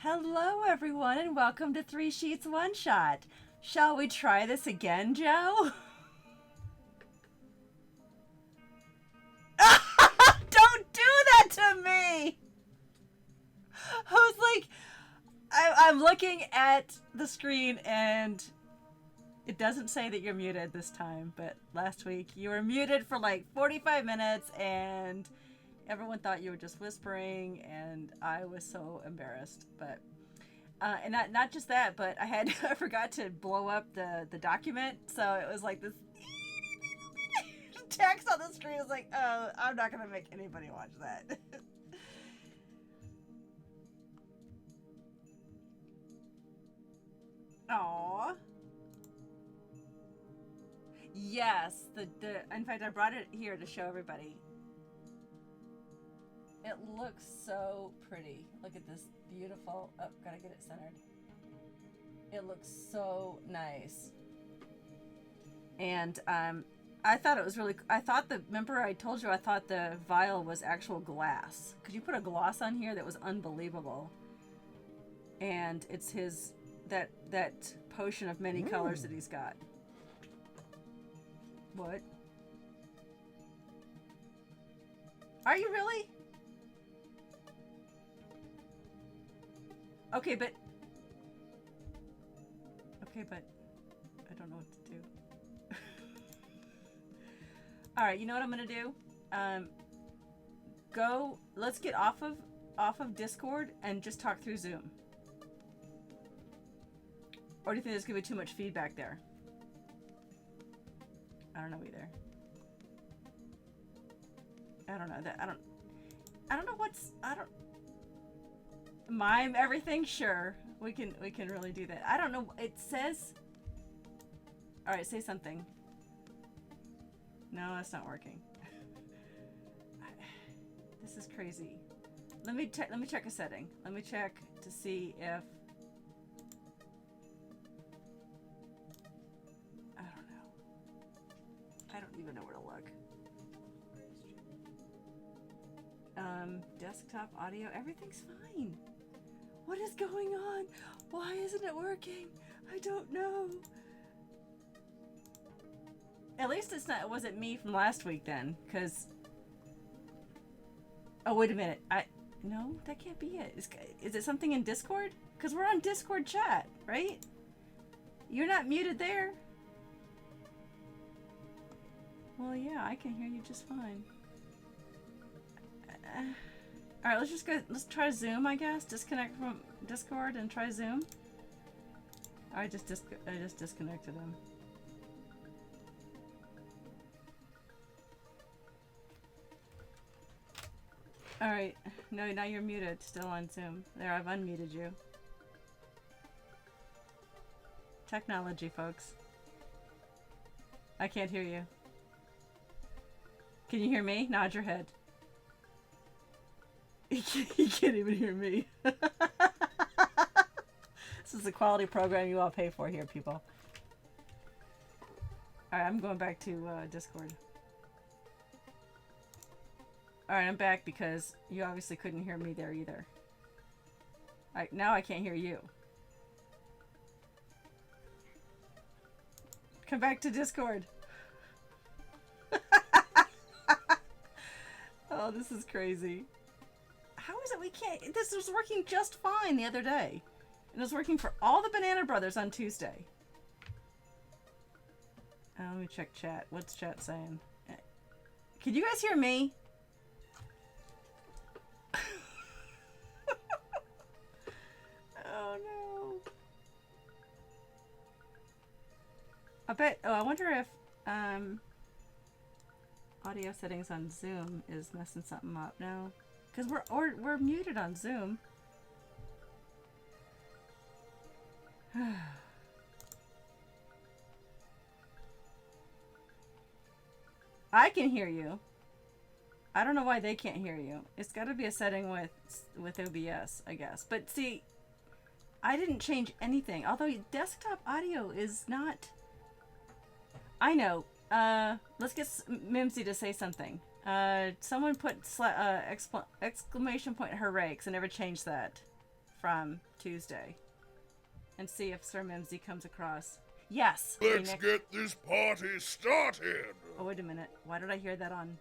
Hello everyone and welcome to 3 Sheets One Shot. Shall we try this again, Joe? Don't do that to me! I was like, I'm looking at the screen and it doesn't say that you're muted this time, but last week you were muted for like 45 minutes and everyone thought you were just whispering, and I was so embarrassed. But and not just that, but I forgot to blow up the document, so it was like this text on the screen. I was like, oh, I'm not gonna make anybody watch that. Aww. Yes, in fact I brought it here to show everybody. It looks so pretty. Look at this beautiful, oh, gotta get it centered. It looks so nice. And I thought it was really, remember I told you I thought the vial was actual glass. Could you put a gloss on here that was unbelievable? And it's his, that potion of many colors that he's got. What? Are you really? Okay, but I don't know what to do. All right, you know what I'm gonna do? Let's get off of Discord and just talk through Zoom. Or do you think there's gonna be too much feedback there? I don't know either. I don't know that. I don't know what's. Mime everything, sure. We can really do that. I don't know. It says. All right, say something. No, that's not working. This is crazy. Let me check a setting. Let me check to see if. I don't know. I don't even know where to look. Desktop audio, everything's fine. What is going on? Why isn't it working? I don't know. At least it wasn't me from last week then, because... Oh, wait a minute. No, that can't be it. Is it something in Discord? Because we're on Discord chat, right? You're not muted there. Well, yeah, I can hear you just fine. All right, let's try Zoom, I guess. Disconnect from Discord and try Zoom. I just disconnected him. All right, no, now you're muted, still on Zoom. There, I've unmuted you. Technology, folks. I can't hear you. Can you hear me? Nod your head. He can't even hear me. This is the quality program you all pay for here, people. Alright, I'm going back to Discord. Alright, I'm back because you obviously couldn't hear me there either. Now I can't hear you. Come back to Discord. Oh, this is crazy. How is it we can't? This was working just fine the other day. And it was working for all the Banana Brothers on Tuesday. Let me check chat. What's chat saying? Can you guys hear me? Oh no. I wonder if audio settings on Zoom is messing something up now. Because we're muted on Zoom. I can hear you. I don't know why they can't hear you. It's got to be a setting with OBS, I guess. But see, I didn't change anything. Although desktop audio is not... I know. Let's get Mimsy to say something. Someone put exclamation point hooray, because I never changed that from Tuesday. And see if Sir Mimsy comes across. Yes! Let's Phoenix. get this party started! Oh, wait a minute. Why did I hear that on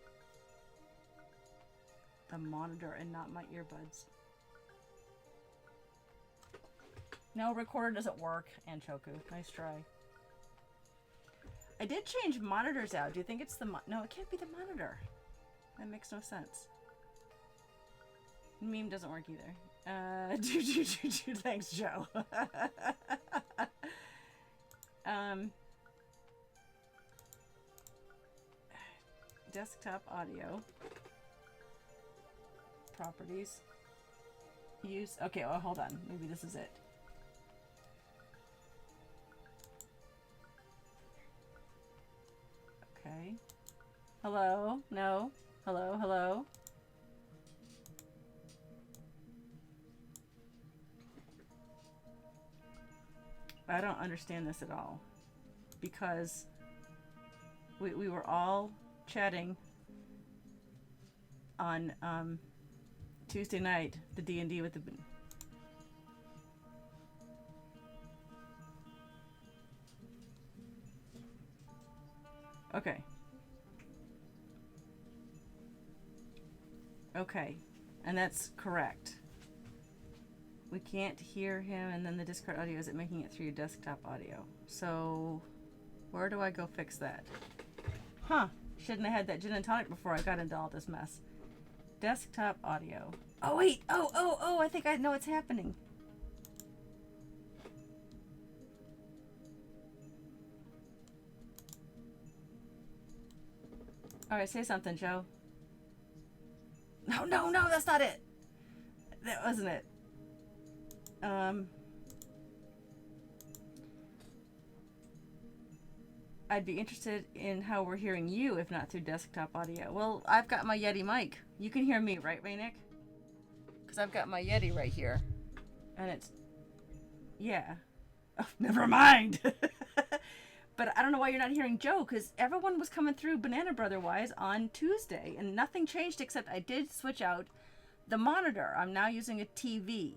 the monitor and not my earbuds? No, recorder doesn't work, Anchoku. Nice try. I did change monitors out. Do you think it's the no, it can't be the monitor. That makes no sense. Meme doesn't work either. Thanks, Joe. Desktop audio. Properties. Use. Okay, well, hold on. Maybe this is it. Okay. Hello? No? Hello? Hello? I don't understand this at all. Because we were all chatting on Tuesday night, the D&D with the... Okay. Okay. And that's correct. We can't hear him, and then the Discord audio isn't making it through your desktop audio. So, where do I go fix that? Huh. Shouldn't have had that gin and tonic before I got into all this mess. Desktop audio. Oh, wait. Oh, I think I know what's happening. Alright, say something, Joe. No, that's not it. That wasn't it. I'd be interested in how we're hearing you, if not through desktop audio. Well, I've got my Yeti mic. You can hear me, right, Rainick? Because I've got my Yeti right here. And it's... Yeah. Oh, never mind! But I don't know why you're not hearing Joe, because everyone was coming through Banana Brother-wise on Tuesday, and nothing changed except I did switch out the monitor. I'm now using a TV.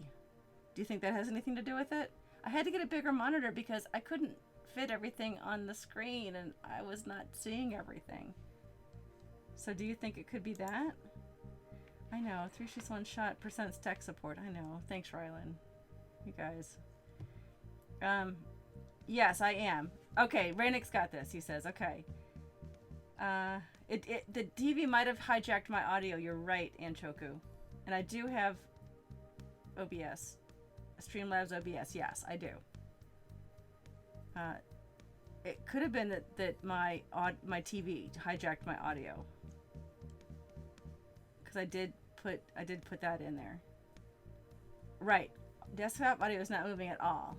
Do you think that has anything to do with it? I had to get a bigger monitor because I couldn't fit everything on the screen, and I was not seeing everything. So do you think it could be that? I know, 3 shoots 1 shot, % tech support. I know. Thanks, Rylan. You guys. Yes, I am. Okay, Rainick's got this, he says. Okay. The TV might have hijacked my audio. You're right, Anchoku. And I do have OBS. Streamlabs OBS. Yes, I do. It could have been that my TV hijacked my audio. Because I did put that in there. Right. Desktop audio is not moving at all.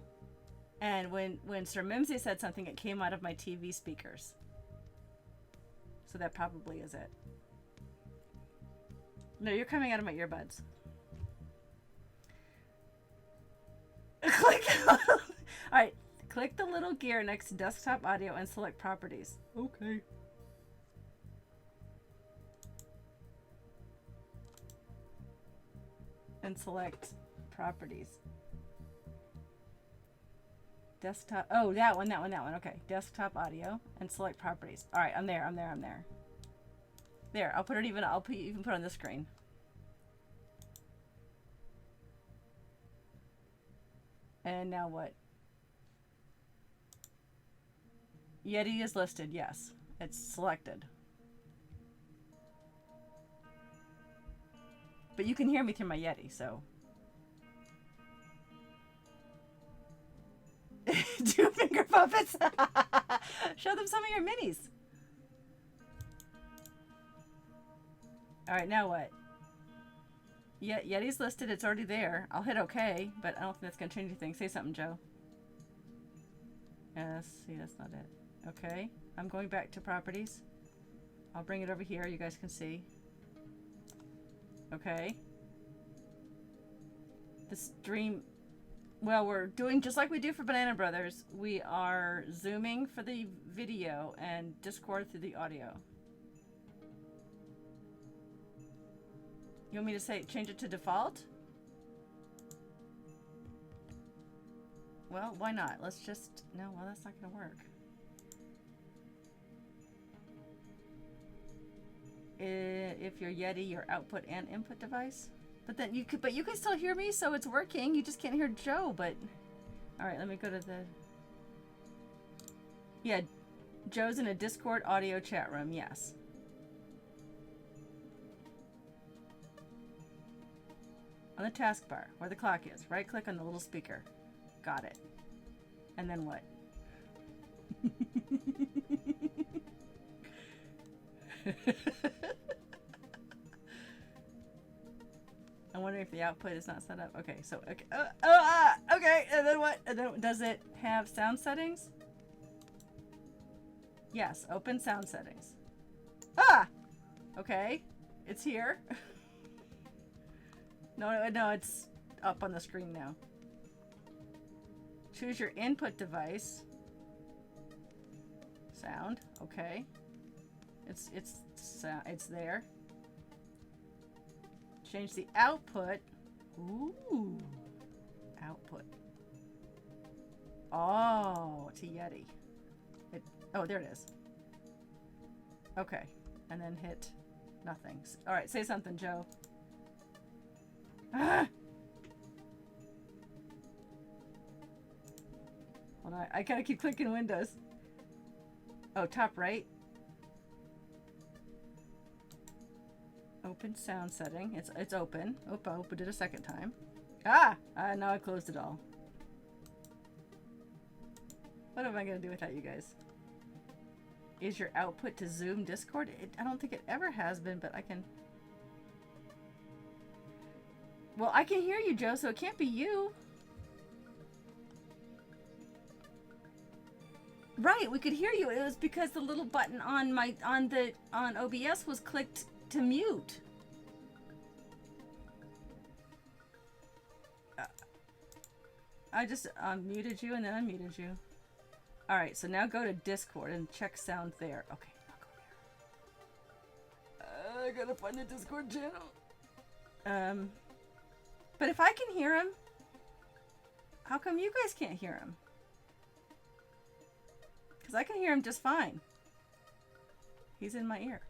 And when Sir Mimsy said something, it came out of my TV speakers. So that probably is it. No, you're coming out of my earbuds. Click. Alright, click the little gear next to desktop audio and select properties. Okay. And select properties. Desktop. Oh, that one. Okay. Desktop audio and select properties. All right, I'm there. There, I'll put it even. I'll even put it on the screen. And now what? Yeti is listed. Yes, it's selected. But you can hear me through my Yeti, so. Do finger puppets. Show them some of your minis. Alright, now what? Yeti's listed. It's already there. I'll hit OK, but I don't think that's going to change anything. Say something, Joe. Yes, see, that's not it. Okay, I'm going back to properties. I'll bring it over here, you guys can see. Okay. The stream, well, we're doing just like we do for Banana Brothers. We are zooming for the video and Discord through the audio. You want me to say change it to default? Well, why not? Let's just, no, well, that's not gonna work. If you're Yeti, your output and input device. But then you can still hear me, so it's working. You just can't hear Joe, but all right, let me go to the, yeah, Joe's in a Discord audio chat room, yes. On the taskbar, where the clock is, right click on the little speaker. Got it. And then what? I'm wondering if the output is not set up. Okay, so okay, okay, and then what? And then does it have sound settings? Yes, open sound settings. Ah, okay, it's here. No, it's up on the screen now. Choose your input device. Sound, okay. It's there. Change the output. Ooh, output. Oh, to Yeti. Oh, there it is. Okay, and then hit nothing. All right, say something, Joe. Ah! Hold on, I gotta keep clicking windows. Oh, top right. Open sound setting. It's open. Oh, I opened it a second time. Ah! Now I closed it all. What am I gonna do without you guys? Is your output to Zoom Discord? I don't think it ever has been, but I can... Well, I can hear you, Joe, so it can't be you. Right, we could hear you. It was because the little button on OBS was clicked to mute. I just muted you and then unmuted you. All right, so now go to Discord and check sound there. Okay, I'll go there. I gotta find the Discord channel. But if I can hear him, how come you guys can't hear him? Because I can hear him just fine. He's in my ear.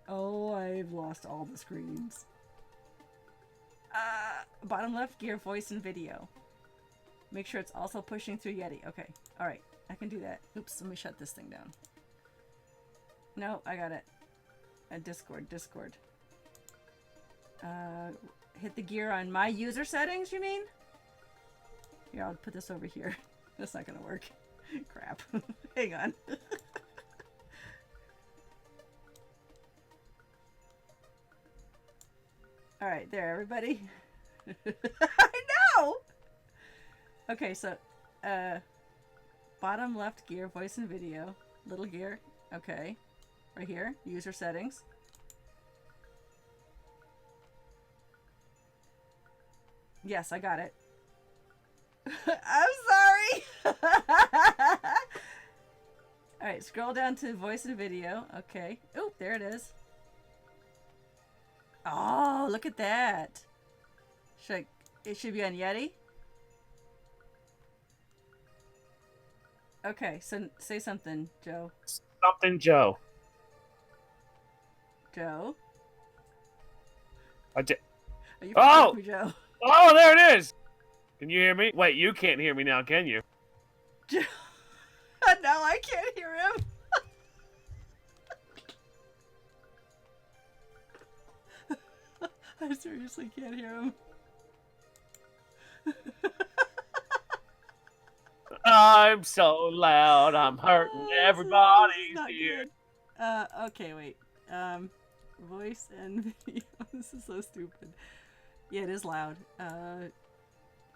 Oh, I've lost all the screens. Bottom left, gear, voice, and video. Make sure it's also pushing through Yeti. Okay, all right, I can do that. Oops, let me shut this thing down. No, I got it. Discord. Hit the gear on my user settings, you mean? Here, I'll put this over here. That's not gonna work. Crap. Hang on. All right, there, everybody. I know! Okay, so, bottom left gear, voice and video. Little gear. Okay. Right here, user settings. Yes, I got it. I'm sorry! Alright, scroll down to voice and video. Okay. Oh, there it is. Oh, look at that. It should be on Yeti? Okay, so say something, Joe. Something, Joe. Joe? I did. Are you Oh! me, Joe? Oh, there it is! Can you hear me? Wait, you can't hear me now, can you? Joe. No, I can't hear him. I seriously can't hear him. I'm so loud, I'm hurting everybody's ear. Okay, wait. Voice and video. This is so stupid. Yeah, it is loud.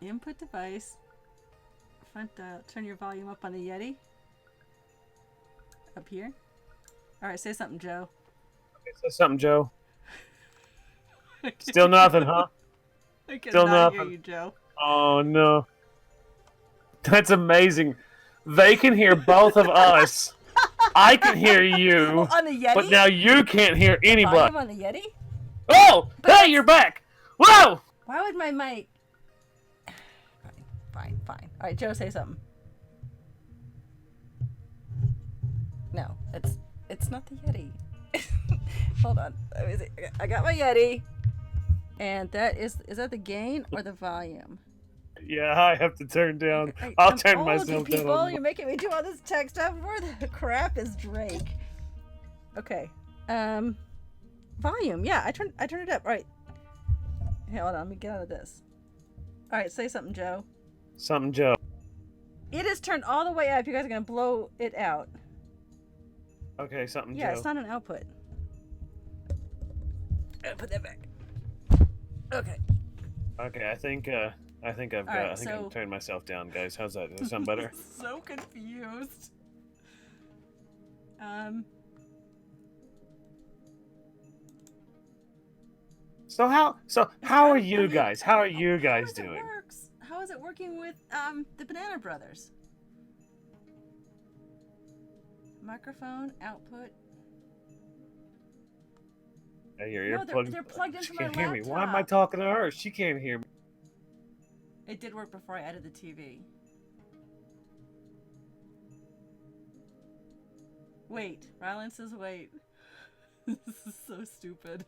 Input device. front dial. Turn your volume up on the Yeti. Up here. All right, say something, Joe. Say something, Joe. Still nothing, huh? I Still cannot hear nothing. you, Joe. Oh no. That's amazing. They can hear both of us. I can hear you. Oh, on the Yeti? But now you can't hear anybody. Volume on the Yeti? Oh! Hey, you're back! Whoa! Why would my mic... Fine. All right, Joe, say something. No, it's not the Yeti. Hold on. Let me see. I got my Yeti. And that is that the gain or the volume? Yeah, I have to turn down. Okay, I'll I'm turn old, myself you people. down. You're making me do all this tech stuff. Where the crap is Drake? Okay. Volume. Yeah, I turned it up. All right. Hey, hold on. Let me get out of this. All right, say something, Joe. Something, Joe. It is turned all the way up. You guys are gonna blow it out. Okay, something, Yeah, Joe. it's not an output. Put that back. Okay. Okay, I think I've got. right, I think so- I've turned myself down, guys. How's that? Does that sound better? So confused. So how are you guys? How are you guys doing? How is it working with the Banana Brothers? Microphone output. Hey, your No, earplugs. they're plugged into She my can't hear me. Why am I laptop. talking to her? She can't hear me. It did work before I added the TV. Wait, Rylan says wait. This is so stupid.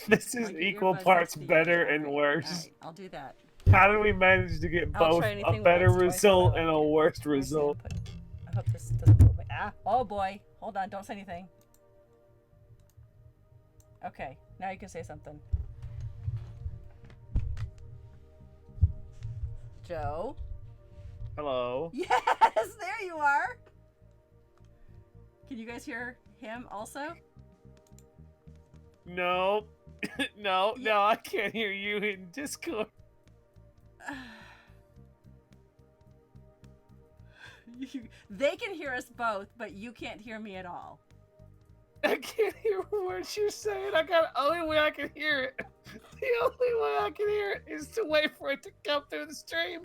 This is Plug your equal earbuds parts into the better Yeti. and All worse. right, I'll do that. How do we manage to get I'll both try a anything better once, twice, result I and a like it. worst Where's the result? input? I hope this doesn't move. Oh boy. Hold on, don't say anything. Okay, now you can say something. Joe? Hello. Yes, there you are. Can you guys hear him also? No. No, I can't hear you in Discord. They can hear us both, but you can't hear me at all. I can't hear what you're saying. Only way I can hear it. The only way I can hear it is to wait for it to come through the stream.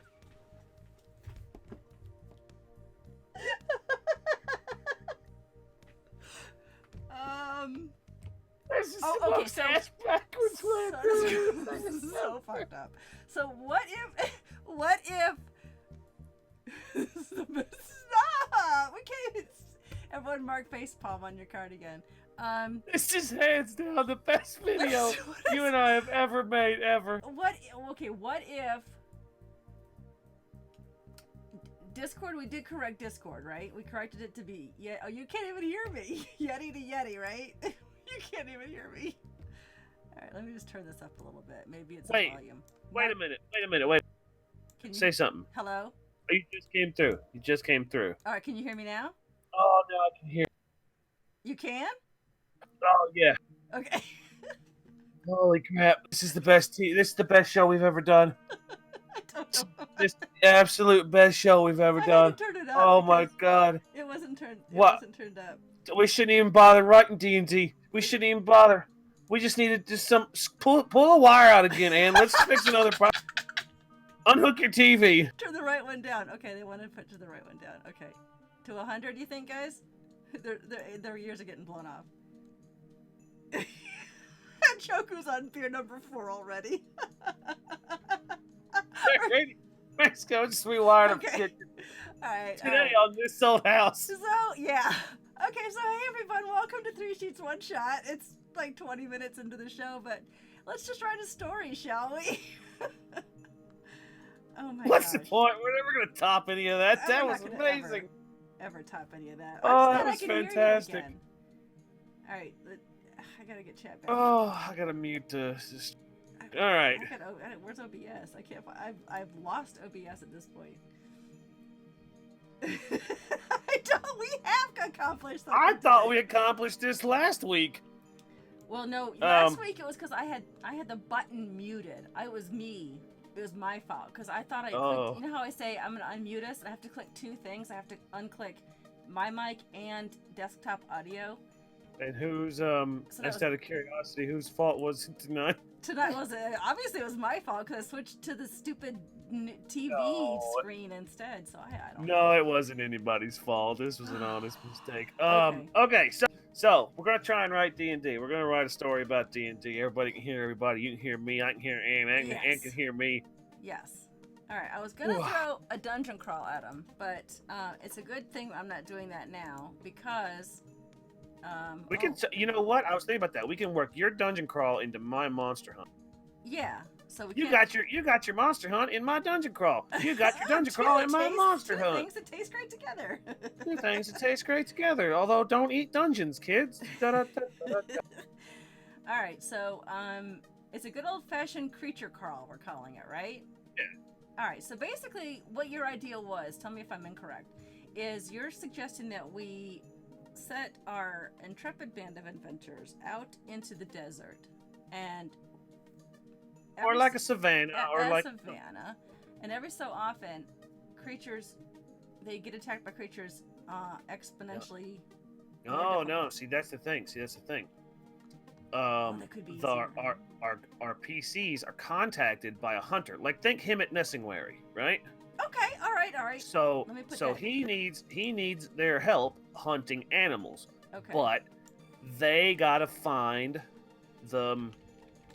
This is Oh, the okay, most so- ass backwards way of doing it. This is so fucked up. So what if stop! We can't even everyone mark facepalm on your cardigan. This is hands down the best video What you and I have ever made, ever. what if Discord, we did correct Discord, right? We corrected it to be, yeah, oh, you can't even hear me. Yeti to Yeti, right? You can't even hear me. Alright, let me just turn this up a little bit. Maybe it's Wait. the volume. Wait a minute. Can you, Say something. hello? Oh, you just came through. Alright, can you hear me now? Oh, no, I can hear. You can? Oh, yeah. Okay. Holy crap. This is the best this is the best show we've ever done. I don't know. This is the absolute best show we've ever I done. had to turn it up Oh my because god. It wasn't turned What? up. We shouldn't even bother writing D&D. We shouldn't even bother. We just needed to pull a wire out again, and let's fix another problem. Unhook your TV. Turn the right one down. Okay, they want to put the right one down. Okay. To 100, you think, guys? Their ears are getting blown off. Choku's on beer number 4 already. Let's go just rewire them. Okay. Alright. Today on This Old House. So, yeah. Okay, so hey everyone, welcome to 3 Sheets 1 Shot. It's like 20 minutes into the show, but let's just write a story, shall we? Oh my What's the gosh. point? We're never going to top any of that. We're That not was gonna amazing. Ever top any of that. Oh, I'm that just was glad I can hear you fantastic. again. Alright, I gotta get chat back. Oh, I got to mute this. All right. Where's OBS? I can't find. I've lost OBS at this point. We have accomplished something. I thought today. we accomplished this last week. Well, no. Last week it was because I had the button muted. I was me. It was my fault because I thought I Oh. clicked. You know how I say I'm gonna unmute us? I have to click two things. I have to unclick my mic and desktop audio. And whose, that just was- out of curiosity, whose fault was it tonight? Tonight was obviously it was my fault because I switched to the stupid TV No. screen instead. So I don't. No, it wasn't anybody's fault. This was an honest mistake. Okay. Okay, so we're gonna try and write D&D. We're gonna write a story about D&D. Everybody can hear everybody. You can hear me. I can hear Ann. Ann Yes. can hear me. Yes. All right. I was gonna throw a dungeon crawl at him, but it's a good thing I'm not doing that now because. We can. You know what? I was thinking about that. We can work your dungeon crawl into my monster hunt. Yeah. So we You can't- got your monster hunt in my dungeon crawl. You got your dungeon crawl in my monster hunt. Two things that taste great together. Two things that taste great together. Although, don't eat dungeons, kids. Da-da-da-da-da. All right, so it's a good old-fashioned creature crawl. We're calling it, right? Yeah. All right. So basically, what your idea was, tell me if I'm incorrect, is you're suggesting that we set our intrepid band of adventurers out into the desert, and Or like a savannah, or like savannah, and every so often, creatures they get attacked by creatures exponentially. Oh no! See, that's the thing. That could be Our PCs are contacted by a hunter. Like, think him at Nessingwary, right? Okay, all right. So Let me put so that- he needs their help hunting animals, Okay. but they gotta find the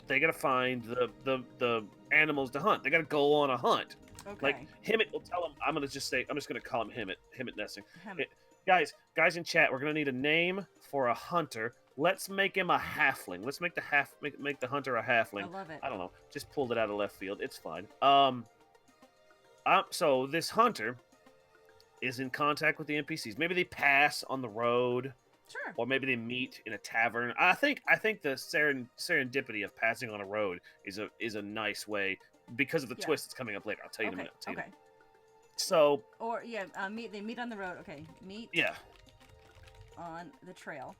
the animals to hunt. They gotta go on a hunt. Okay. Like Hemmet will tell him. I'm just gonna call him Hemmet Nessing. Hem- Guys in chat, we're gonna need a name for a hunter. Let's make him a halfling. Let's make the hunter a halfling. I love it. I don't know. Just pulled it out of left field. It's fine. So this hunter is in contact with the NPCs. Maybe they pass on the road, Sure. or maybe they meet in a tavern. I think the serendipity of passing on a road is a nice way because of the Yeah. twist that's coming up later. I'll tell you in a minute. Okay. So Or yeah, they meet on the road. Okay, meet yeah, on the trail,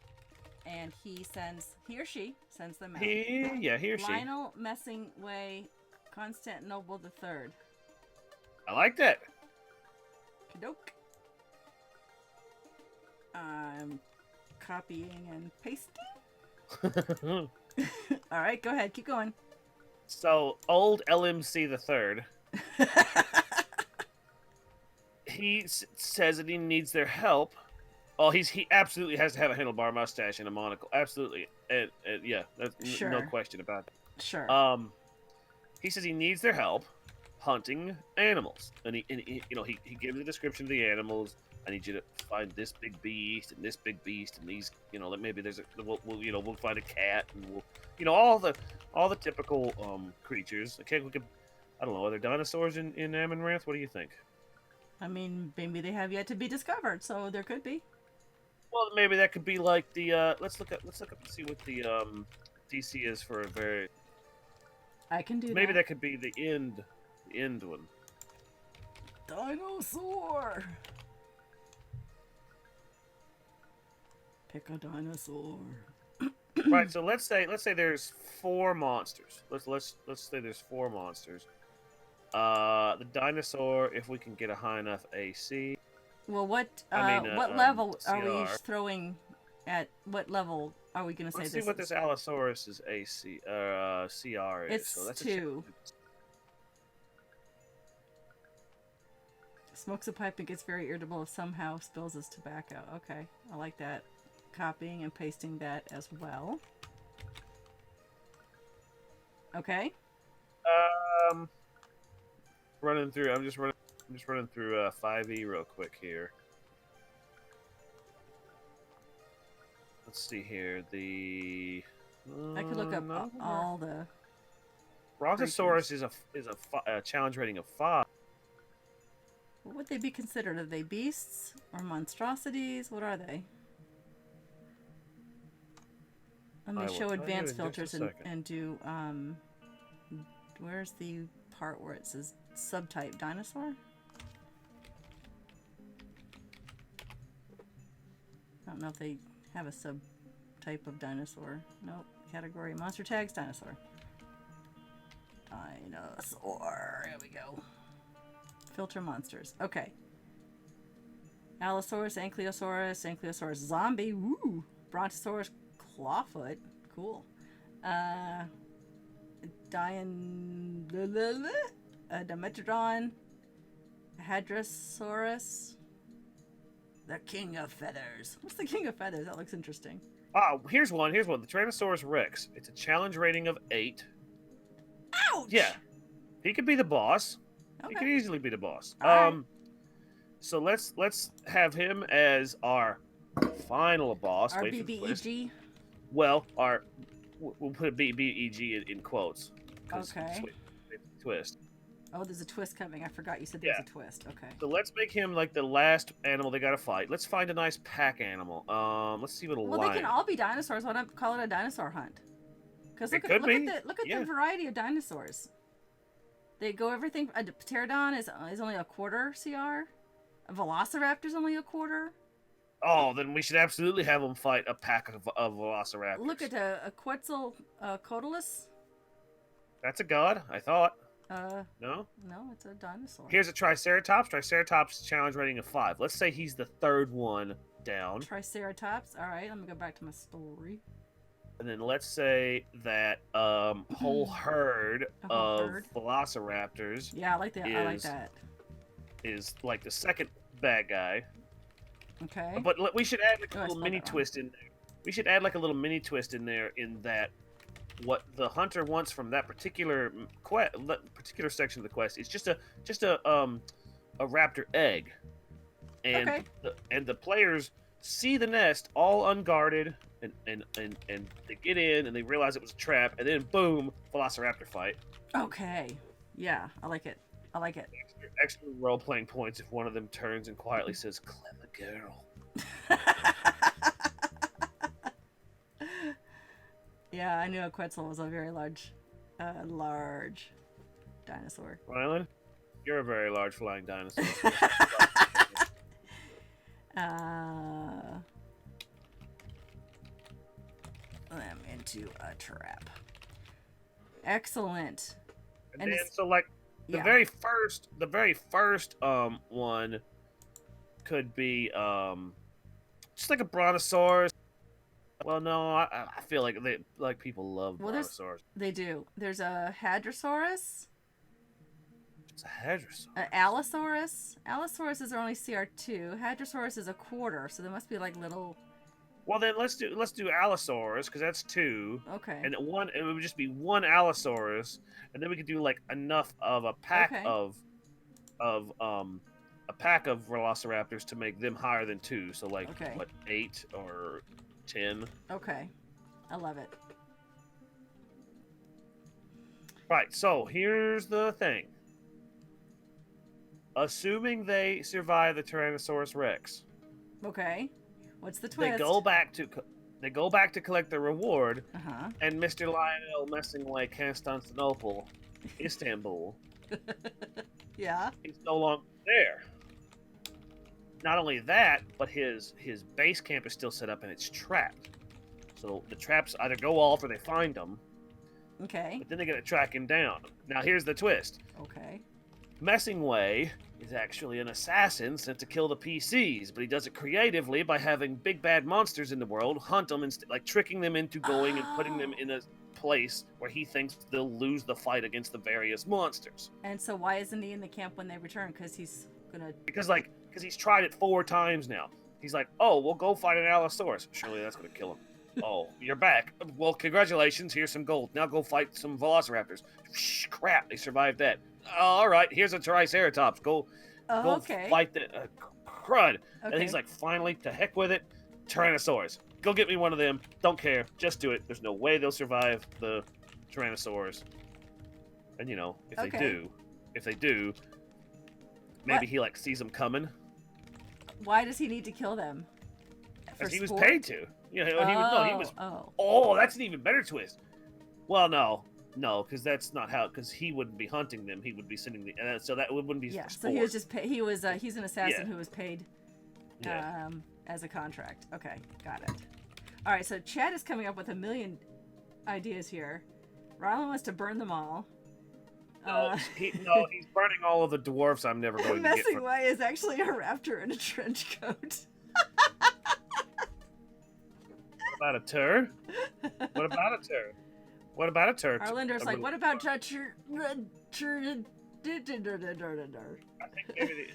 and he or she sends them out. he or she. Lionel Messingway, Constantinople the Third. I like that. Kadoke. I'm copying and pasting. All right, go ahead, keep going. So old LMC the Third. He says that he needs their help. Oh, he absolutely has to have a handlebar mustache and a monocle. Absolutely, and yeah, that's Sure. no question about it. Sure. He says he needs their help hunting animals, and he gives a description of the animals. I need you to find this big beast and this big beast and these, maybe we'll find a cat, and we'll, all the typical creatures. Okay, I don't know, are there dinosaurs in Amonranth? What do you think? I mean, maybe they have yet to be discovered, so there could be. Well, maybe that could be like the let's look up and see what the DC is for a very. I can do Maybe that. that could be the end one. Dinosaur. Pick a dinosaur. Right. So let's say there's 4 monsters. Let's say there's 4 monsters. The dinosaur, if we can get a high enough AC. Well, what level are we CR. throwing at? What level are we going to say Let's this see what is? this Allosaurus' AC CR is. It's so that's 2. Smokes a pipe and gets very irritable if somehow spills his tobacco. Okay, I like that. Copying and pasting that as well. Okay. Running through. I'm just running through 5e real quick here. Let's see here. I could look up all the. Brontosaurus is a challenge rating of 5. What would they be considered? Are they beasts or monstrosities? What are they? Let I me will show tell you advanced in filters just a second. and do where's the part where it says subtype dinosaur? I don't know if they have a subtype of dinosaur. Nope. Category monster tags dinosaur. Dinosaur. Here we go. Filter monsters. Okay. Allosaurus, Ankylosaurus zombie. Woo! Brontosaurus clawfoot. Cool. Dimetrodon. Hadrosaurus. The King of Feathers. What's the King of Feathers? That looks interesting. Oh, here's one. The Tyrannosaurus Rex. It's a challenge rating of 8. Ouch! Yeah. He could be the boss. Okay. He could easily be the boss. All right. So let's have him as our final boss. Our Wait for the twist. BBEG. Well, we'll put BBEG in quotes. Okay. Wait, twist. Oh, there's a twist coming. I forgot you said there was a twist. Okay. So let's make him like the last animal they gotta fight. Let's find a nice pack animal. Let's see what a Well, lion. they can all be dinosaurs. Why not call it a dinosaur hunt? Because look It at could be. the variety of dinosaurs. They go everything. A pterodon is only a quarter CR. A velociraptor's only a quarter. Oh, then we should absolutely have them fight a pack of velociraptors. Look at a Quetzalcoatlus. That's a god, I thought. No, it's a dinosaur. Here's a Triceratops. Triceratops challenge rating of 5. Let's say he's the third one down. Triceratops. All right, let me go back to my story. And then let's say that whole herd of velociraptors. Yeah, I like that. I like that. Is like the second bad guy. Okay. But we should add like a little mini twist in there. We should add like a little mini twist in there in that what the hunter wants from that particular section of the quest is just a raptor egg, and the players see the nest all unguarded, and they get in and they realize it was a trap, and then boom, velociraptor fight. Okay. Yeah, I like it. Extra role-playing points if one of them turns and quietly says, "Clever girl." Yeah, I knew a Quetzal was a very large dinosaur. Rylan, you're a very large flying dinosaur. I'm into a trap. Excellent. And then, so like the very first one could be just like a brontosaurus. Well, no, I feel like people love brontosaurus. They do. There's a hadrosaurus. It's a hadrosaurus. Allosaurus. Allosauruses are only CR2. Hadrosaurus is a quarter, so they must be like little. Well, then let's do Allosaurus because that's 2. Okay. And it would just be one Allosaurus, and then we could do like enough of a pack of velociraptors to make them higher than 2. So like what, 8 or 10? Okay, I love it. Right. So here's the thing. Assuming they survive the Tyrannosaurus Rex. Okay. What's the twist? They go back to collect the reward, and Mr. Lionel Messingway Constantinople, Istanbul. Yeah. He's no longer there. Not only that, but his base camp is still set up and it's trapped. So the traps either go off or they find him. Okay. But then they gotta track him down. Now here's the twist. Okay. Messingway is actually an assassin sent to kill the PCs, but he does it creatively by having big bad monsters in the world hunt them and like tricking them into going and putting them in a place where he thinks they'll lose the fight against the various monsters. And so why isn't he in the camp when they return? Because he's gonna. Because he's tried it 4 times now. He's like, oh, we'll go fight an Allosaurus. Surely that's gonna kill him. Oh, you're back. Well, congratulations. Here's some gold. Now go fight some velociraptors. Shh, crap, they survived that. All right, here's a Triceratops. Go fight the crud. Okay. And he's like, finally, to heck with it. Tyrannosaurus. Go get me one of them. Don't care. Just do it. There's no way they'll survive the Tyrannosaurus. And if they do, maybe he like sees them coming. Why does he need to kill them? Because he was paid to. He was. Oh, that's an even better twist. Well, no, because that's not how. Because he wouldn't be hunting them; he would be sending the. So that wouldn't be. Yeah. For So sport. he was just. He was. He's an assassin who was paid. As a contract. Okay, got it. All right. So Chad is coming up with a million ideas here. Rylan wants to burn them all. He's burning all of the dwarfs I'm never going to get Messing from. Way is actually a raptor in a trench coat. What about a tur? What about a tur? What about a tur? Arlinder's like, what about I think maybe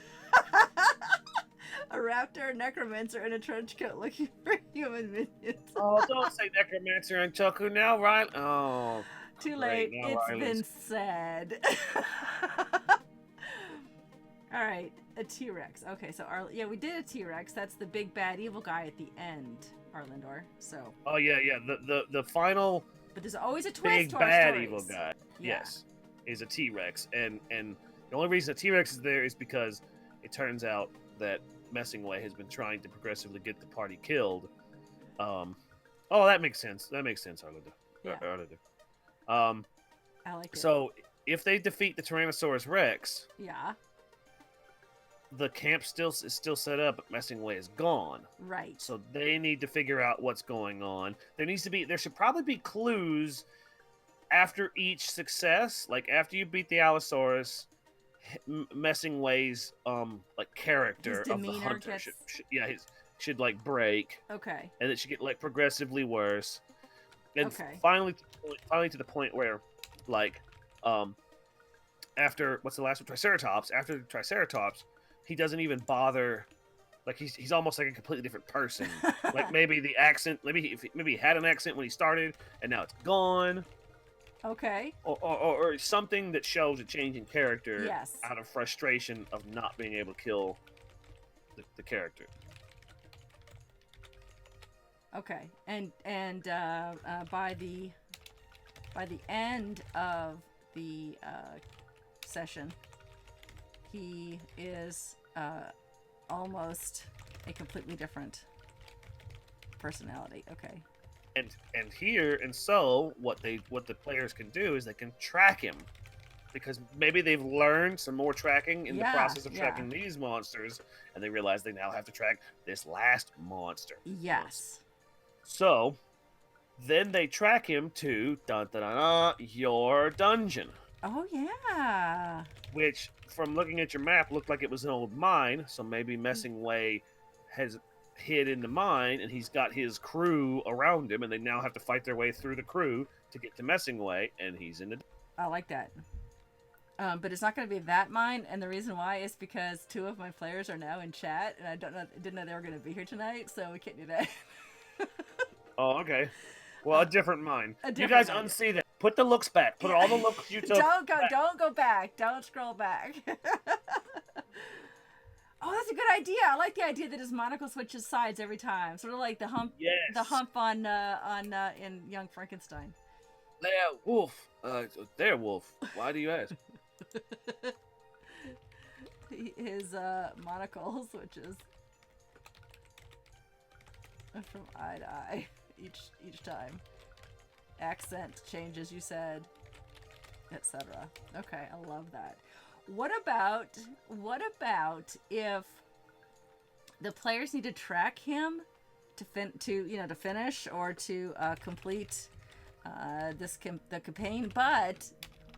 a raptor necromancer in a trench coat looking for human minions? Oh, don't say necromancer and Anchoku now, right? Oh, Too great. late. Now It's Riley's- been said. All right, a T-Rex. Okay, so we did a T-Rex. That's the big bad evil guy at the end, Arlindor. So. Oh yeah. The final But there's always a twist big to our bad stories. evil guy. Yeah. Yes, is a T-Rex, and the only reason a T-Rex is there is because it turns out that Messingway has been trying to progressively get the party killed. Oh, that makes sense. That makes sense, Arlinda. Yeah. Arlinda. I like it. So if they defeat the Tyrannosaurus Rex, Yeah. the camp is still set up, but Messingway is gone. Right. So they need to figure out what's going on. There should probably be clues after each success, like after you beat the Allosaurus, Messingway's like character His of the demeanor hunter gets- should like break, Okay. and it should get like progressively worse, and Okay. finally to the point where like after what's the last one, Triceratops, after Triceratops, he doesn't even bother. Like he's almost like a completely different person. Like maybe the accent, maybe he had an accent when he started and now it's gone, Okay. or something that shows a change in character Yes. out of frustration of not being able to kill the character. Okay. And by the end of the session, he is almost a completely different personality. Okay. So what the players can do is they can track him, because maybe they've learned some more tracking in the process of tracking these monsters, and they realize they now have to track this last monster. Yes. So then they track him to your dungeon, Oh yeah. which from looking at your map looked like it was an old mine. So maybe Messingway has hid in the mine, and he's got his crew around him, and they now have to fight their way through the crew to get to Messingway, and he's in the. I like that. But it's not going to be that mine, and the reason why is because 2 of my players are now in chat, and I didn't know they were going to be here tonight, so we can't do that. Oh, okay. Well, a different mine. A You different guys mine. unsee that. Put the looks back. Put all the looks you took. Don't go back. Don't scroll back. Oh, that's a good idea. I like the idea that his monocle switches sides every time, sort of like the hump. Yes. The hump on in Young Frankenstein. There, Wolf. There, Wolf. Why do you ask? His monocle switches from eye to eye each time. Accent changes, you said, etc. Okay, I love that. What about if the players need to track him to finish or to complete the campaign? But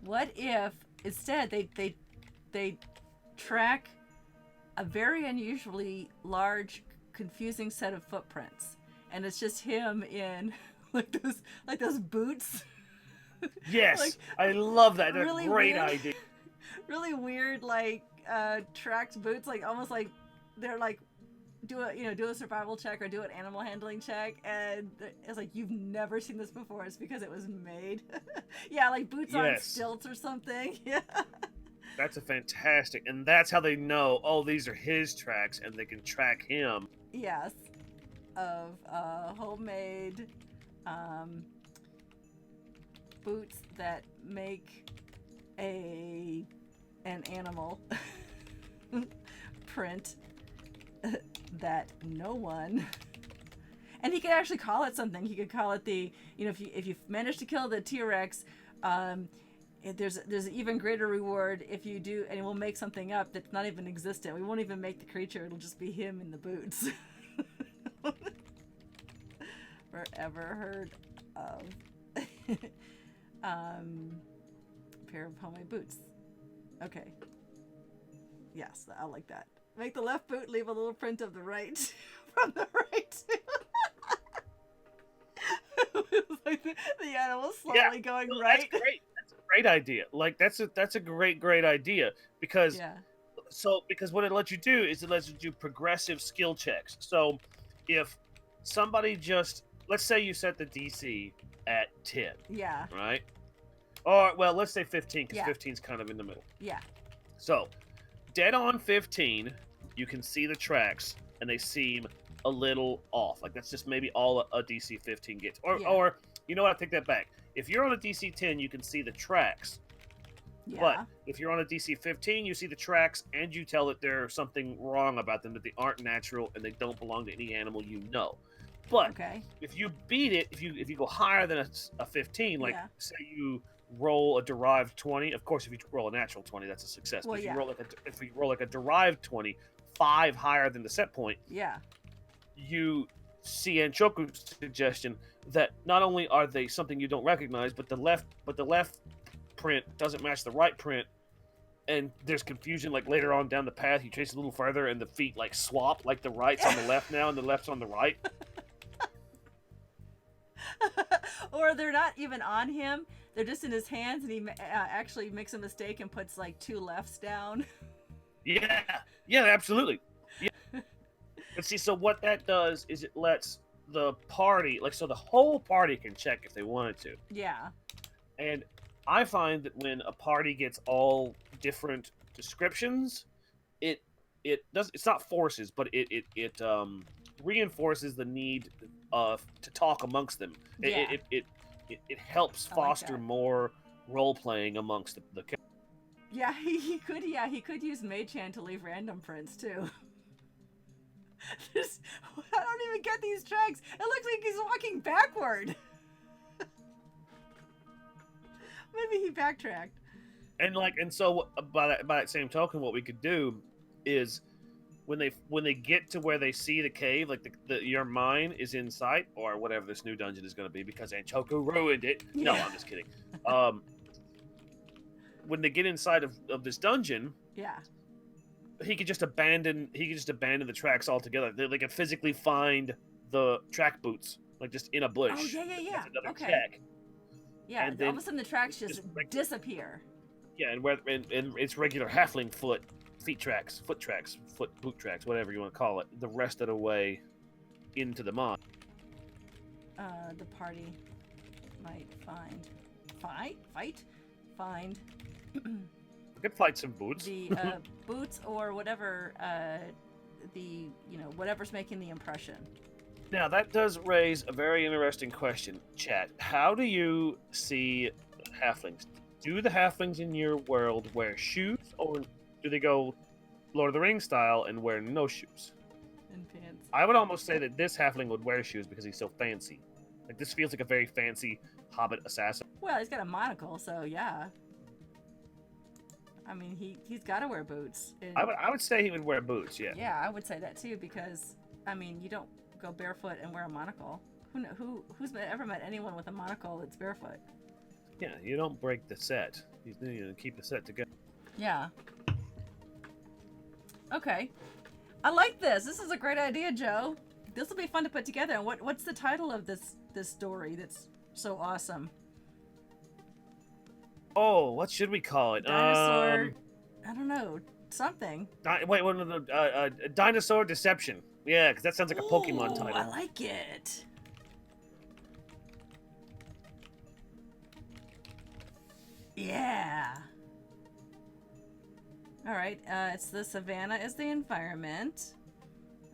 what if instead they track a very unusually large, confusing set of footprints, and it's just him in like those boots. Yes, Like, I love that. That's really a great weird. idea. Really weird, like tracked boots, like almost like they're like do a survival check or do an animal handling check, and it's like you've never seen this before. It's because it was made. Yeah, like boots on Yes. stilts or something. Yeah. That's a fantastic, and that's how they know. Oh, these are his tracks, and they can track him. Yes, of homemade boots that make an animal print that no one. And he could actually call it something. He could call it if you manage to kill the T-Rex, there's an even greater reward if you do, and we'll make something up that's not even existent. We won't even make the creature. It'll just be him in the boots. Forever heard of pair of homemade boots. Okay. Yes, I like that. Make the left boot leave a little print of the right from the right. Like the animal slowly going right. That's great. That's a great idea. Like that's a great idea because Yeah. because what it lets you do is it lets you do progressive skill checks. So if somebody just let's say you set the DC at 10, Yeah. right? Or well, let's say 15 because Yeah. 15 is kind of in the middle. Yeah. So dead on 15, you can see the tracks and they seem a little off. Like that's just maybe all a DC 15 gets. Or you know what? I take that back. If you're on a DC 10, you can see the tracks. Yeah. But if you're on a DC 15, you see the tracks and you tell that there's something wrong about them, that they aren't natural and they don't belong to any animal you know. But Okay. if you beat it, if you go higher than a 15, like Yeah. say you roll a derived 20, of course if you roll a natural 20, that's a success. Well, But if yeah. you roll like a derived 20, 5 higher than the set point, Yeah. you see Anchoku's suggestion that not only are they something you don't recognize, but the left print doesn't match the right print, and there's confusion. Like later on down the path, you trace a little further, and the feet like swap, like the right's on the left now, and the left's on the right. Or they're not even on him; they're just in his hands, and he actually makes a mistake and puts like 2 lefts down. Yeah, absolutely. Yeah. But see, so what that does is it lets the party, like, so the whole party can check if they wanted to. Yeah. And I find that when a party gets all different descriptions, it does, it's not forces, but it reinforces the need to talk amongst them. Yeah. It helps I like foster that. more role playing amongst the Yeah, he could. Yeah, he could use Mage Hand to leave random prints too. I don't even get these tracks. It looks like he's walking backward. Maybe he backtracked. And so by that same token, what we could do is when they get to where they see the cave, like your mine is in sight, or whatever this new dungeon is going to be, because Anchoku ruined it. No, Yeah. I'm just kidding. When they get inside of this dungeon, Yeah. he could just abandon the tracks altogether. They could physically find the track boots, like just in a bush. Oh yeah. That's another Okay. check. Yeah. And All then of a sudden the tracks just just disappear. Yeah, and it's regular halfling foot tracks, boot tracks, whatever you want to call it, the rest of the way into the mine. The party might find We could fight some boots. the boots or whatever whatever's making the impression. Now that does raise a very interesting question, chat. How do you see halflings? Do the halflings in your world wear shoes, or do they go Lord of the Rings style and wear no shoes? And pants. I would almost say that this halfling would wear shoes because he's so fancy. Like this feels like a very fancy hobbit assassin. Well, he's got a monocle, so yeah. I mean, he's got to wear boots. And, I would say he would wear boots. Yeah. yeah, I would say that too because I mean, you don't go barefoot and wear a monocle. Who's ever met anyone with a monocle that's barefoot? Yeah, you don't break the set. You keep the set together. Yeah. Okay. I like this. This is a great idea, Joe. This will be fun to put together. And what's the title of this story that's so awesome? Oh, what should we call it? Dinosaur. I don't know. Something. Dinosaur Deception. Yeah, because that sounds like a Pokemon Ooh, title. I like it. Yeah. All right. It's the savannah is the environment.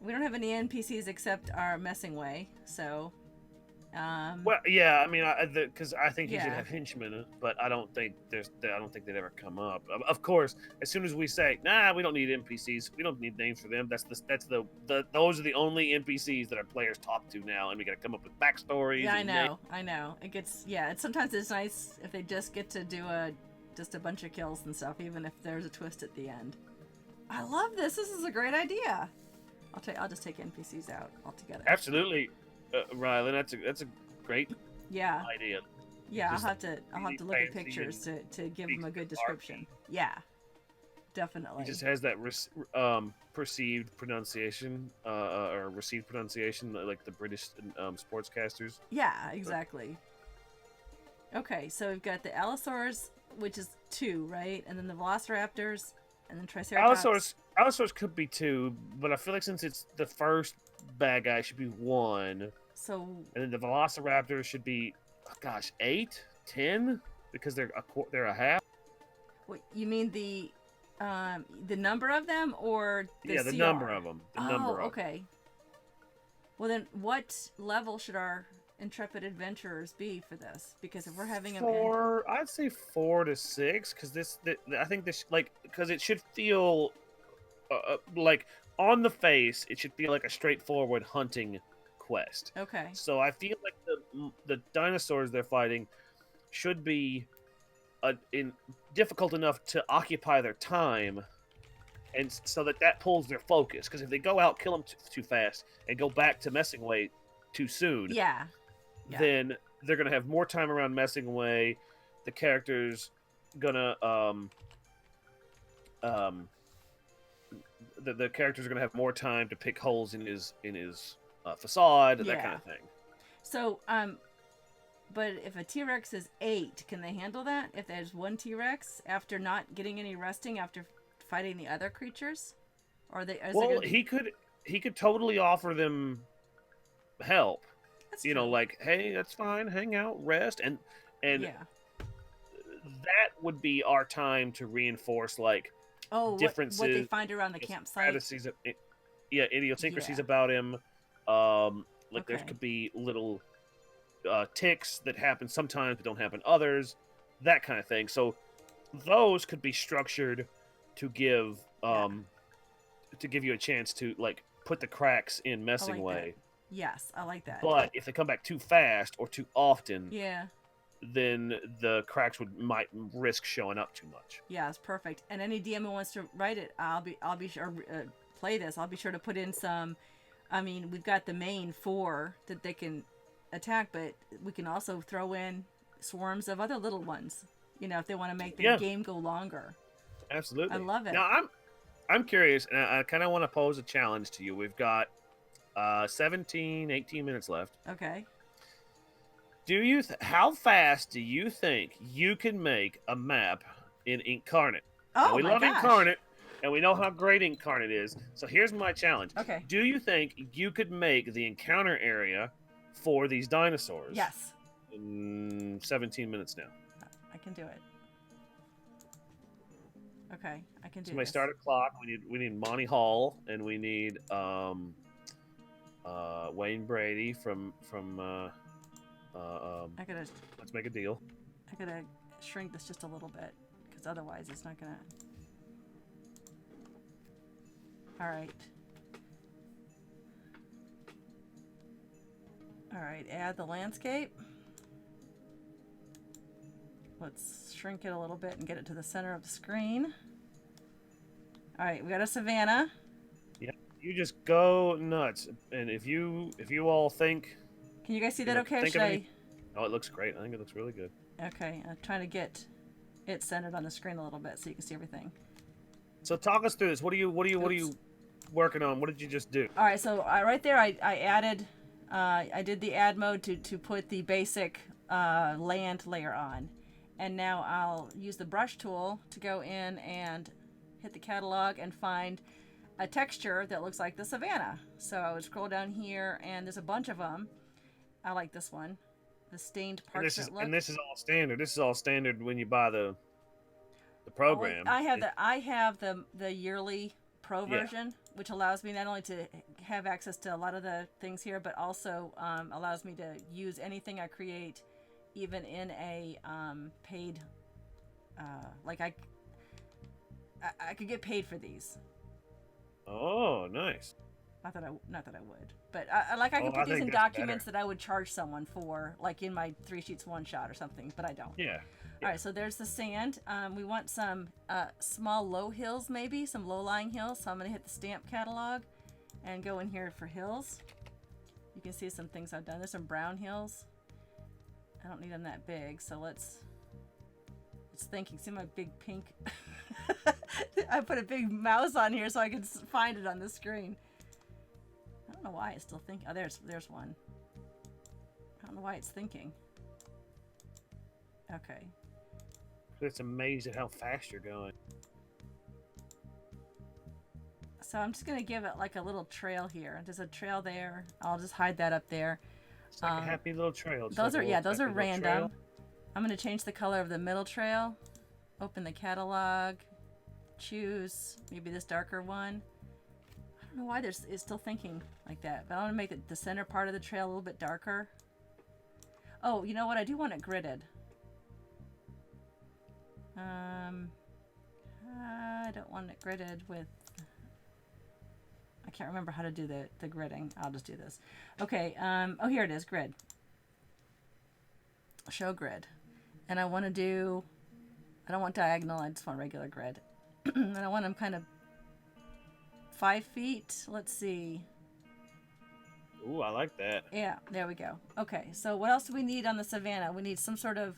We don't have any NPCs except our messing way, so. Well, yeah, I mean, because I think he should Yeah. have henchmen, but I don't think they'd ever come up. Of course, as soon as we say, nah, we don't need NPCs, we don't need names for them. Those are the only NPCs that our players talk to now, and we got to come up with backstories. Yeah, and I know. It gets sometimes it's nice if they just get to do just a bunch of kills and stuff, even if there's a twist at the end. I love this. This is a great idea. I'll just take NPCs out altogether. Absolutely, Riley. That's a great Yeah. idea. Yeah, Just I'll have to look at fancy pictures to give them a good speaks to description. Yeah. definitely. He just has that perceived pronunciation, or received pronunciation, like the British sportscasters. Yeah, exactly. Okay, so we've got the Allosaurs, which is 2, right? And then the Velociraptors, and then Triceratops. Allosaurus could be 2, but I feel like since it's the first bad guy, it should be 1. So, And then the Velociraptors should be, oh gosh, 8, 10, because they're a half. what you mean the number of them or the Yeah, the CR? number of them. The number of okay. Well, then, what level should our intrepid adventurers be for this? Because if we're having them, I'd say 4 to 6, because I think this, like, because it should feel like on the face, it should feel like a straightforward hunting quest. okay, So I feel like the dinosaurs they're fighting should be difficult enough to occupy their time, and so that pulls their focus. Because if they go out, kill them too fast, and go back to messing away too soon, yeah, then they're gonna have more time around messing away. The character's gonna the characters are gonna have more time to pick holes in his facade and that kind of thing. So, but if a T-Rex is 8, can they handle that? If there's 1 T-Rex after not getting any resting after fighting the other creatures, or they? Well, he could totally offer them help. That's you know, true. like, hey, that's fine, hang out, rest, and yeah. that would be our time to reinforce like differences, what they find around the campsite. Idiosyncrasies Yeah. about him. Like there Okay. could be little ticks that happen sometimes but don't happen others, that kind of thing. So those could be structured to give you a chance to like put the cracks in messing like away. Yes, I like that. But if they come back too fast or too often, yeah, then the cracks might risk showing up too much. yeah, it's perfect. And any DM who wants to write it, I'll be sure play this. I'll be sure to put in some. I mean, we've got the main 4 that they can attack, but we can also throw in swarms of other little ones. You know, if they want to make the game go longer. Absolutely, I love it. Now I'm curious, and I kind of want to pose a challenge to you. We've got 18 minutes left. Okay. How fast do you think you can make a map in Incarnate? Oh, now, we my love gosh. Incarnate, and we know how great Incarnate is. So here's my challenge. Okay. Do you think you could make the encounter area for these dinosaurs? Yes. In 17 minutes now. I can do it. Okay, I can do Somebody this. start a clock. We need Monty Hall, and we need Wayne Brady from I gotta Let's Make a Deal. shrink this just a little bit, because otherwise it's not gonna. All right. All right. Add the landscape. Let's shrink it a little bit and get it to the center of the screen. All right, we got a savanna. Yeah, you just go nuts, and if you all think. Can you guys see that? Okay, or think should of I? any- Oh, it looks great. I think it looks really good. Okay, I'm trying to get it centered on the screen a little bit so you can see everything. So talk us through this. What are you working on? What did you just do? All right, so right there, I added, I did the add mode to put the basic land layer on, and now I'll use the brush tool to go in and hit the catalog and find a texture that looks like the savanna. So I would scroll down here, and there's a bunch of them. I like this one, the stained parchment look. And this is all standard. This is all standard when you buy the program. I have the yearly pro version, which allows me not only to have access to a lot of the things here, but also allows me to use anything I create, even in a paid. Like I could get paid for these. Oh, nice. Not that I would, but I could put these in documents that I would charge someone for, like in my 3 sheets one shot or something, but I don't. Yeah. All right, so there's the sand. We want some small low hills, maybe some low-lying hills. So I'm gonna hit the stamp catalog and go in here for hills. You can see some things I've done. There's some brown hills. I don't need them that big, so let's. It's thinking. See my big pink I put a big mouse on here so I can find it on the screen. I don't know why it's still thinking. Oh, there's one. I don't know why it's thinking. Okay. It's amazed at how fast you're going. So I'm just gonna give it like a little trail here. There's a trail there. I'll just hide that up there. It's like a happy little trail. It's Those like are a yeah, little those are happy little random. trail. I'm gonna change the color of the middle trail. Open the catalog. Choose maybe this darker one. I don't know why it's still thinking like that, but I want to make the center part of the trail a little bit darker. Oh, you know what? I do want it gridded. I don't want it gridded with... I can't remember how to do the gridding. I'll just do this. Okay, oh, here it is, grid. Show grid. And I want to do... I don't want diagonal, I just want regular grid. And I want them kind of 5 feet. Let's see. Ooh, I like that. Yeah, there we go. Okay, so what else do we need on the savannah? We need some sort of,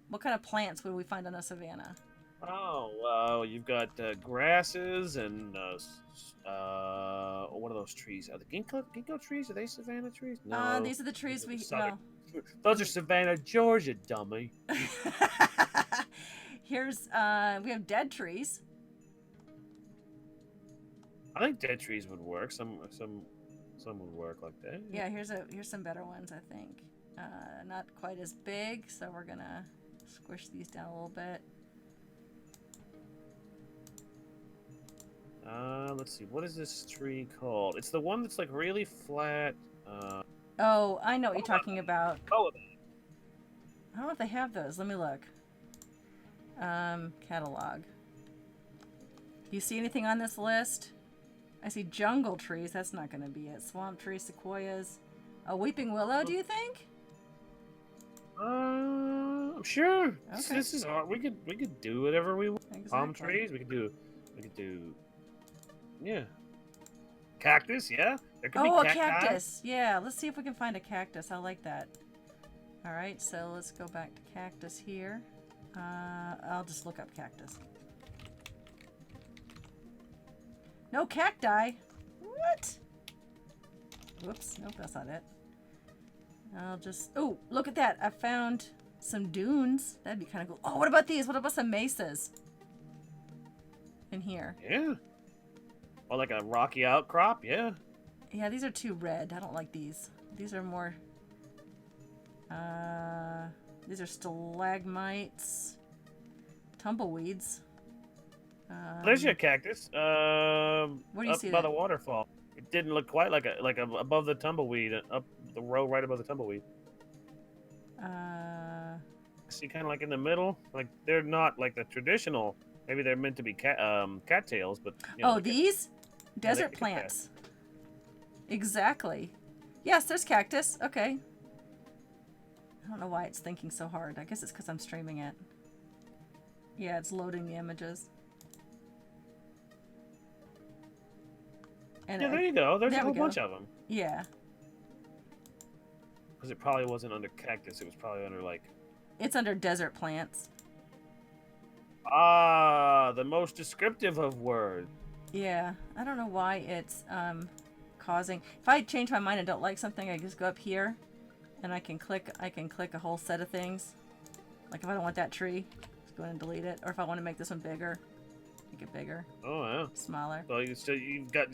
what kind of plants would we find on the savannah? Oh, well, you've got grasses and what are those trees? Are the ginkgo trees? Are they savanna trees? No. These are the trees we... Southern- Well, Those are Savannah, Georgia, dummy. here's, we have dead trees. I think dead trees would work. Some would work like that. Yeah, here's some better ones, I think. Not quite as big, so we're gonna squish these down a little bit. Let's see. What is this tree called? It's the one that's like really flat. Oh, I know what you're talking about. Oh, I don't know if they have those. Let me look. Catalog. Do you see anything on this list? I see jungle trees. That's not going to be it. Swamp trees, sequoias. A weeping willow, do you think? I'm sure. Okay. This is hard. We could do whatever we want. Exactly. Palm trees. We could do. Yeah. Cactus. Yeah. There could Oh, be a cacti. cactus. Yeah, let's see if we can find a cactus. I like that. All right, so let's go back to cactus here. I'll just look up cactus. No cacti. What? Whoops. Nope, that's not it. I'll just... Oh, look at that. I found some dunes. That'd be kind of cool. Oh, what about these? What about some mesas? In here. Yeah. Or like a rocky outcrop. Yeah. Yeah, these are too red. I don't like these. These are more... these are stalagmites. Tumbleweeds. There's your cactus. Where do you up see by that? the waterfall. It didn't look quite like a above the tumbleweed, up the row right above the tumbleweed. See, kind of like in the middle. Like they're not like the traditional. Maybe they're meant to be cattails, but you know, Oh, like these? Desert they- plants. Exactly. Yes, there's cactus. Okay. I don't know why it's thinking so hard. I guess it's because I'm streaming it. Yeah, it's loading the images. And yeah, there you go. There's there a we whole go. bunch of them. Yeah. Because it probably wasn't under cactus. It was probably under like It's under desert plants. the most descriptive of words. Yeah. I don't know why it's causing... If I change my mind and don't like something, I just go up here and I can click a whole set of things. Like if I don't want that tree, just go ahead and delete it. Or if I want to make this one bigger, make it bigger, Oh yeah. smaller. So you've got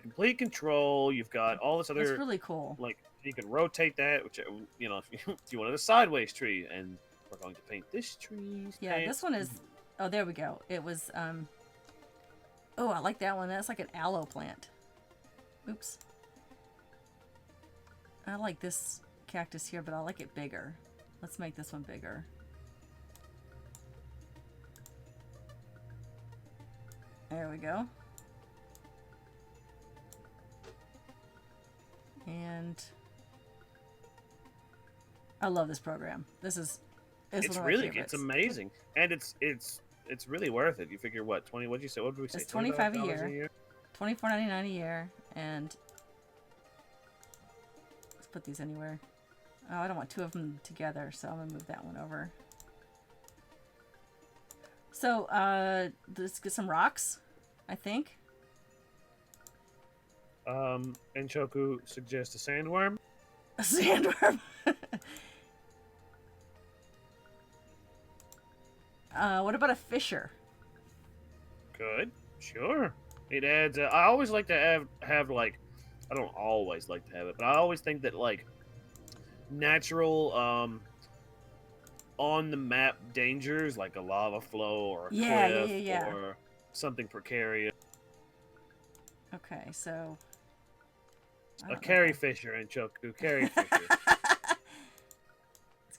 complete control. You've got all this other It's really cool. like you can rotate that, which you know if you wanted a sideways tree, and we're going to paint this tree. Yeah, this one is... Oh, there we go. It was... Oh, I like that one. That's like an aloe plant. Oops. I like this cactus here, but I like it bigger. Let's make this one bigger. There we go. And I love this program. This is It's one of my really favorites. it's amazing, and it's really worth it. You figure what 20? What'd you say? What did we say? It's $25 a $25 year. $24.99 a year, and let's put these anywhere. Oh, I don't want two of them together, so I'm gonna move that one over. So, let's get some rocks, I think. Anchoku suggests a sandworm. A sandworm. What about a fisher? Good. Sure. It adds. I always like to have like. I don't always like to have it, but I always think that like natural on the map dangers like a lava flow or a cliff or something precarious. Okay, so A carry fisher and Choku carry fisher. Let's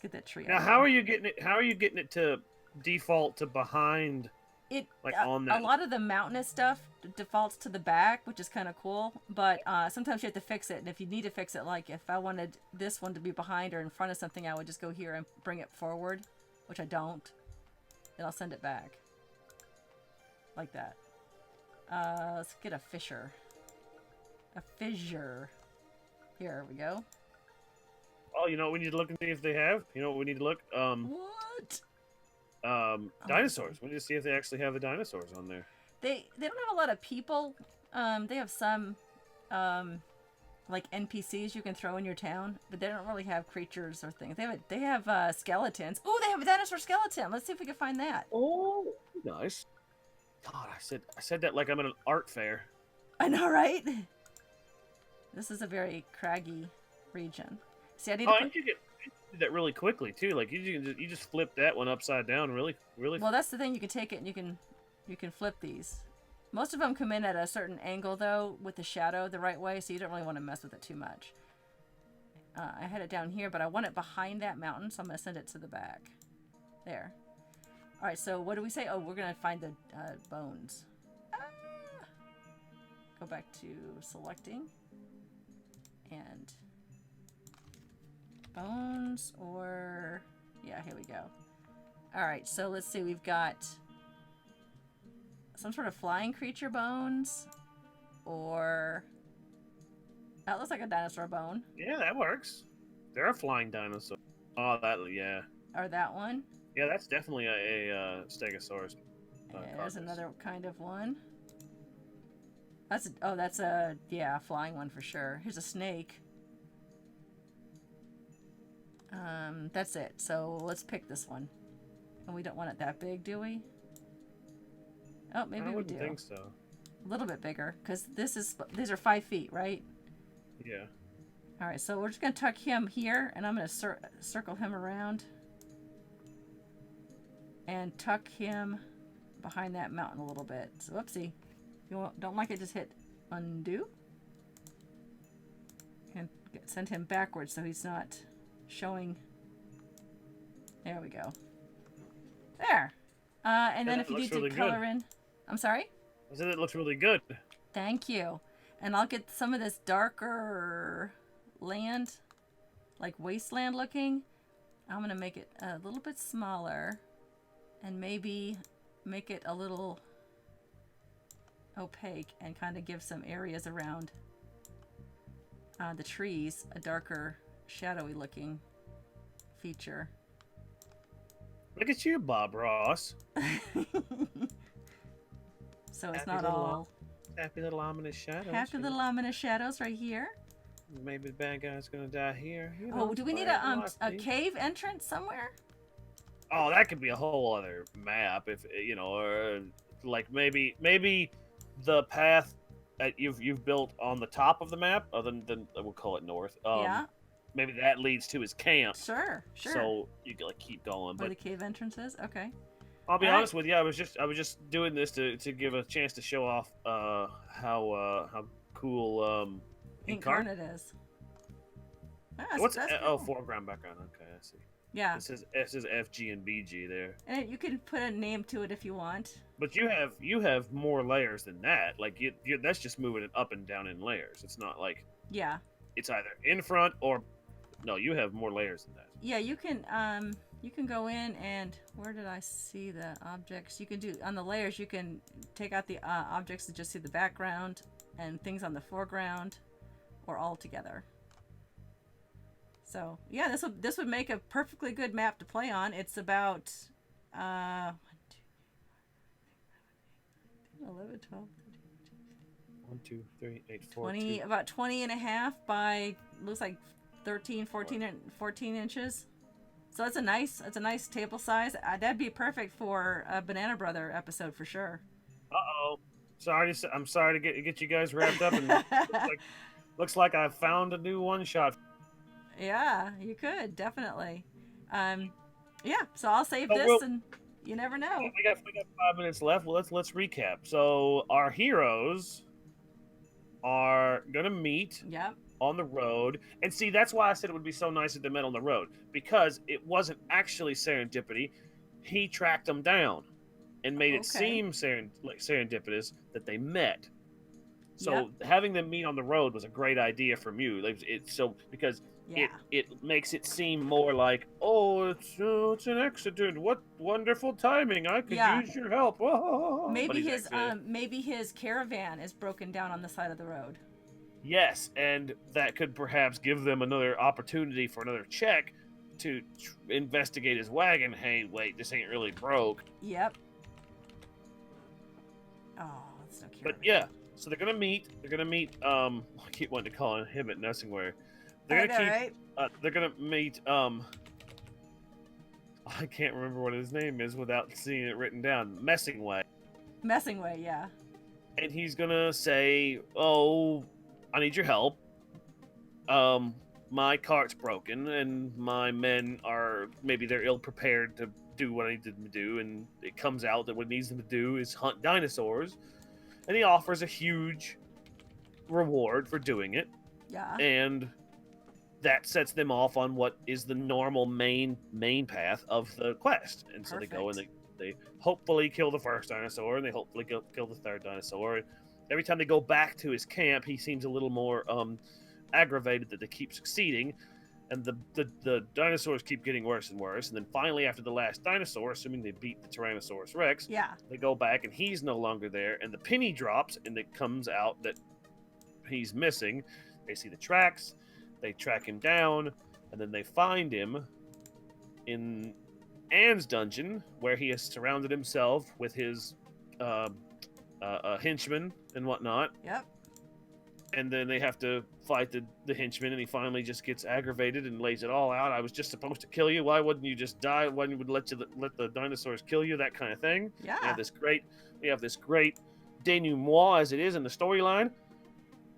get that tree. Now, how are you getting it? How are you getting it to default to behind? It like on that. A lot of the mountainous stuff defaults to the back, which is kind of cool. But sometimes you have to fix it, and if you need to fix it, like if I wanted this one to be behind or in front of something, I would just go here and bring it forward, which I don't. And I'll send it back like that. Let's get a fisher. A fissure. Here we go. Oh, you know what we need to look and see if they have? You know what we need to look? What? Dinosaurs. We need to see if they actually have the dinosaurs on there. They don't have a lot of people. They have some like NPCs you can throw in your town, but they don't really have creatures or things. They have skeletons. Oh, they have a dinosaur skeleton. Let's see if we can find that. Oh, nice. God, I said that like I'm at an art fair. I know, right? This is a very craggy region. See, I need to and you do that really quickly too. Like you just flip that one upside down really. Well, that's the thing. You can take it and you can flip these. Most of them come in at a certain angle though, with the shadow the right way, so you don't really want to mess with it too much. I had it down here, but I want it behind that mountain, so I'm gonna send it to the back. There. All right. So what do we say? Oh, we're gonna find the bones. Go back to selecting and bones, or yeah, here we go. All right, so let's see, we've got some sort of flying creature bones, or that looks like a dinosaur bone. Yeah, that works. They're a flying dinosaur. Oh, yeah. Or that one. Yeah, that's definitely a Stegosaurus. There's another kind of one. That's a flying one for sure. Here's a snake. That's it. So let's pick this one. And we don't want it that big, do we? Oh, maybe we do. I wouldn't think so. A little bit bigger, because these are 5 feet, right? Yeah. All right, so we're just gonna tuck him here, and I'm gonna circle him around, and tuck him behind that mountain a little bit. So, whoopsie. You don't like it, just hit undo. And send him backwards so he's not showing. There we go. There. And then if you need to color in. I'm sorry? I said it looks really good. Thank you. And I'll get some of this darker land, like wasteland looking. I'm going to make it a little bit smaller and maybe make it a little opaque and kind of give some areas around the trees a darker, shadowy looking feature. Look at you, Bob Ross. So it's not all happy little ominous shadows. Happy little ominous shadows right here. Maybe the bad guy's gonna die here. Oh, do we need a cave entrance somewhere? Oh, that could be a whole other map, if or like maybe the path that you've built on the top of the map, other than we'll call it north. Yeah. Maybe that leads to his camp. Sure. So you can like keep going. Where but the cave entrance is? Okay. I'll be honest with you. I was just doing this to give a chance to show off how cool Incarnate is. What's foreground background? Okay, I see. Yeah. It says FG and BG there. And you can put a name to it if you want. But you have more layers than that. Like that's just moving it up and down in layers. It's not like it's either in front or no. You have more layers than that. Yeah, you can go in and where did I see the objects? You can do on the layers. You can take out the objects and just see the background and things on the foreground, or all together. So yeah, this would make a perfectly good map to play on. It's about 1, 2, 11, 12, 1, 2, 3, 8, 4, 20, 2. about 20 and a half by, looks like 13, 14 inches. So that's a nice table size. That'd be perfect for a Banana Brother episode for sure. Uh-oh. I'm sorry to get you guys wrapped up, and looks like I found a new one-shot. Yeah, you could, definitely. Yeah, so I'll save So this, and you never know. We got 5 minutes left. Well, let's recap. So our heroes are gonna meet Yep. on the road, and see, that's why I said it would be so nice if they met on the road, because it wasn't actually serendipity. He tracked them down and made it seem serendipitous that they met. So having them meet on the road was a great idea from you. Because it makes it seem more like, oh, it's an accident. What wonderful timing! I could use your help. Oh, maybe his caravan is broken down on the side of the road. Yes, and that could perhaps give them another opportunity for another check to investigate his wagon. Hey, wait, this ain't really broke. Yep. Oh, that's no caravan. But yeah. So they're gonna meet. I keep wanting to call him at Nessingware. They're gonna meet. I can't remember what his name is without seeing it written down. Messingway, yeah. And he's gonna say, "Oh, I need your help. My cart's broken, and my men they're ill prepared to do what I need them to do, and it comes out that what it needs them to do is hunt dinosaurs." And he offers a huge reward for doing it. Yeah. And that sets them off on what is the normal main path of the quest. And so they go and they hopefully kill the first dinosaur, and they hopefully kill the third dinosaur. And every time they go back to his camp, he seems a little more aggravated that they keep succeeding. And the dinosaurs keep getting worse and worse. And then finally, after the last dinosaur, assuming they beat the Tyrannosaurus Rex, they go back and he's no longer there. And the penny drops, and it comes out that he's missing. They see the tracks, they track him down, and then they find him in Anne's dungeon, where he has surrounded himself with his henchmen and whatnot. Yep. And then they have to fight the henchman, and he finally just gets aggravated and lays it all out. I was just supposed to kill you. Why wouldn't you just die? Why would let the dinosaurs kill you? That kind of thing. Yeah. We have this great denouement as it is in the storyline,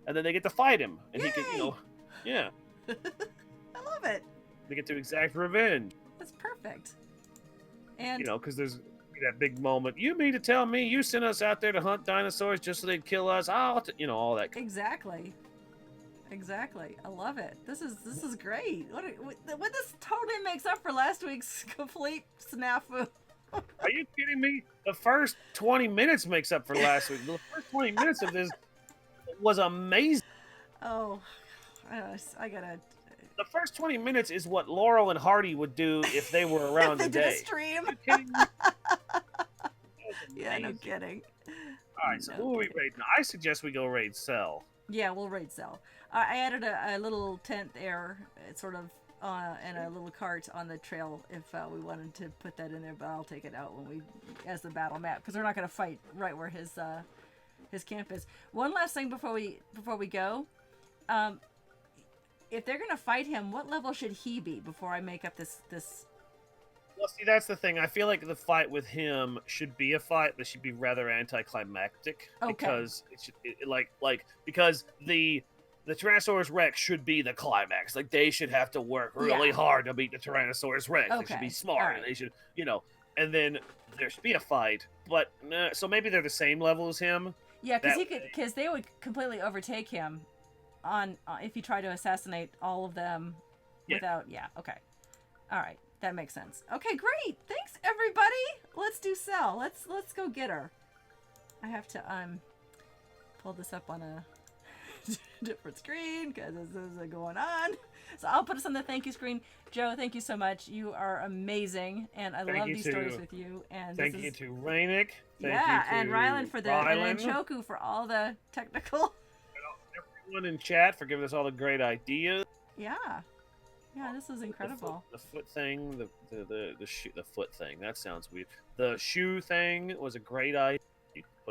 and then they get to fight him, and he can, yeah. I love it. They get to exact revenge. That's perfect. And because there's that big moment. You mean to tell me you sent us out there to hunt dinosaurs just so they'd kill us? All that. Exactly. I love it. This is great. What this totally makes up for last week's complete snafu. Are you kidding me? The first 20 minutes makes up for last week. The first 20 minutes of this was amazing. Oh, I gotta. The first 20 minutes is what Laurel and Hardy would do if they were around they today. Did a stream. Are you kidding me? Yeah, no kidding. All right, so who are we raiding? I suggest we go raid Cell. Yeah, we'll raid Cell. I added a little tent there, sort of, and a little cart on the trail if we wanted to put that in there, but I'll take it out as the battle map, because we're not going to fight right where his camp is. One last thing before we go. If they're going to fight him, what level should he be before I make up this? Well, see, that's the thing. I feel like the fight with him should be a fight, but should be rather anticlimactic. Okay. Because because the Tyrannosaurus Rex should be the climax. Like, they should have to work really hard to beat the Tyrannosaurus Rex. Okay. They should be smart. Right. And they should, and then there should be a fight. But so maybe they're the same level as him. Yeah, because they would completely overtake him on if you try to assassinate all of them without. Yeah. Okay. All right. That makes sense. Okay, great. Thanks, everybody. Let's do Cell. Let's go get her. I have to pull this up on a different screen because this is going on. So I'll put us on the thank you screen. Joe, thank you so much. You are amazing, and I love these stories with you. And thank you to Rainick. And Rylan for and Anchoku for all the technical. Everyone in chat for giving us all the great ideas. Yeah. Yeah, this is incredible. The foot thing, the foot thing. That sounds weird. The shoe thing was a great idea.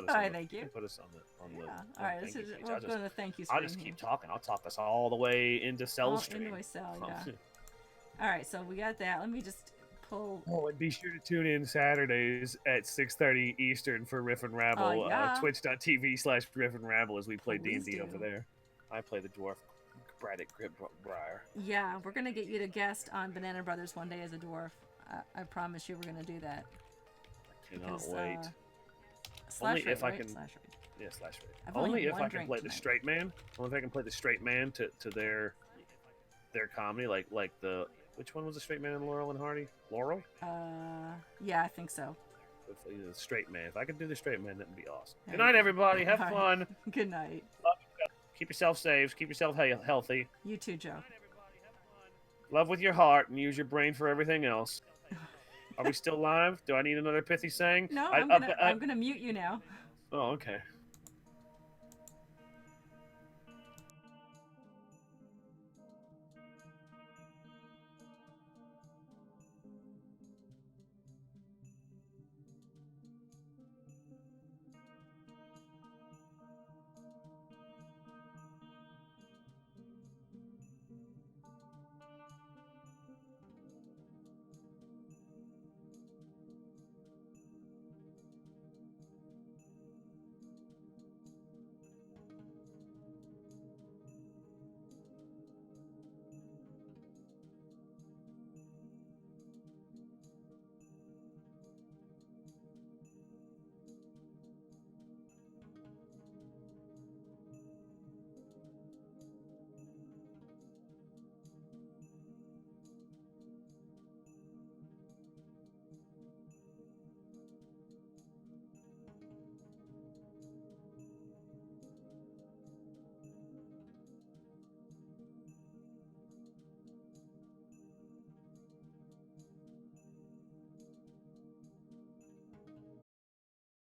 put us All on. right, The, thank you. Put us on the. Yeah. On All right, thank this you is page. we'll go to the thank you I'll screen. just keep here. talking. I'll talk us all the way into Cell All Stream. into a cell, yeah. All right, so we got that. Let me just pull. Oh, and be sure to tune in Saturdays at 6:30 Eastern for Riff and Rabble. Oh, yeah. Twitch.tv/Riff and Rabble as we play Please D&D over do. there. I play the dwarf, Braddock Gripbriar. Yeah, we're gonna get you to guest on Banana Brothers one day as a dwarf. I promise you, we're gonna do that. Cannot Because, wait. Slash Only rate, if I right? can. Slash rate. Yeah, slash rate. I've only Only had if one I can drink play the tonight. straight man. Only if I can play the straight man to their comedy, like the which one was the straight man in Laurel and Hardy? Laurel? Yeah, I think so. The straight man. If I could do the straight man, that'd be awesome. There Good you night, go. everybody. Have All right. fun. Good night. Keep yourself safe. Keep yourself healthy. You too, Joe. Love with your heart and use your brain for everything else. Are we still live? Do I need another pithy saying? No, I'm gonna mute you now. Oh, okay.